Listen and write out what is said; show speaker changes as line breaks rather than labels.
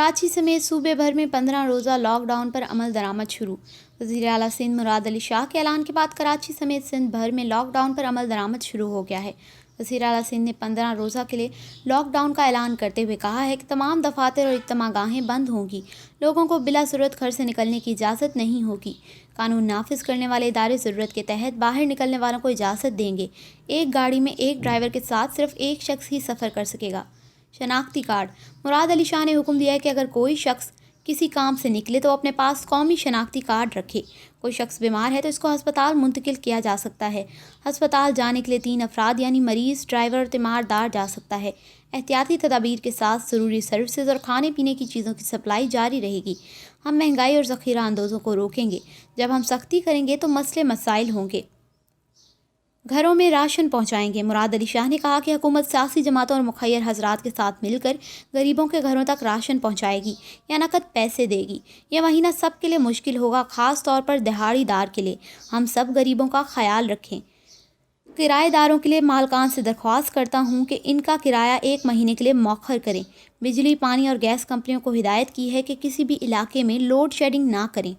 کراچی سمیت صوبے بھر میں 15 روزہ لاک ڈاؤن پر عمل درآمد شروع۔ وزیر اعلیٰ سندھ مراد علی شاہ کے اعلان کے بعد کراچی سمیت سندھ بھر میں لاک ڈاؤن پر عمل درآمد شروع ہو گیا ہے۔ وزیر اعلیٰ سندھ نے 15 روزہ کے لیے لاک ڈاؤن کا اعلان کرتے ہوئے کہا ہے کہ تمام دفاتر اور اجتماع گاہیں بند ہوں گی، لوگوں کو بلا ضرورت گھر سے نکلنے کی اجازت نہیں ہوگی۔ قانون نافذ کرنے والے ادارے ضرورت کے تحت باہر نکلنے والوں کو اجازت دیں گے۔ ایک گاڑی میں ایک ڈرائیور کے ساتھ صرف ایک شخص ہی سفر کر سکے گا۔ شناختی کارڈ۔ مراد علی شاہ نے حکم دیا ہے کہ اگر کوئی شخص کسی کام سے نکلے تو اپنے پاس قومی شناختی کارڈ رکھے۔ کوئی شخص بیمار ہے تو اس کو ہسپتال منتقل کیا جا سکتا ہے۔ ہسپتال جانے کے لیے 3 افراد یعنی مریض، ڈرائیور اور تیماردار جا سکتا ہے۔ احتیاطی تدابیر کے ساتھ ضروری سروسز اور کھانے پینے کی چیزوں کی سپلائی جاری رہے گی۔ ہم مہنگائی اور ذخیرہ اندوزوں کو روکیں گے۔ جب ہم سختی کریں گے تو مسئلے مسائل ہوں گے۔ گھروں میں راشن پہنچائیں گے۔ مراد علی شاہ نے کہا کہ حکومت سیاسی جماعتوں اور مخیر حضرات کے ساتھ مل کر غریبوں کے گھروں تک راشن پہنچائے گی یا نقد پیسے دے گی۔ یہ مہینہ سب کے لیے مشکل ہوگا، خاص طور پر دہاڑی دار کے لیے۔ ہم سب غریبوں کا خیال رکھیں۔ کرایہ داروں کے لیے مالکان سے درخواست کرتا ہوں کہ ان کا کرایہ 1 مہینے کے لیے مؤخر کریں۔ بجلی، پانی اور گیس کمپنیوں کو ہدایت کی ہے کہ کسی بھی علاقے میں لوڈ شیڈنگ نہ کریں۔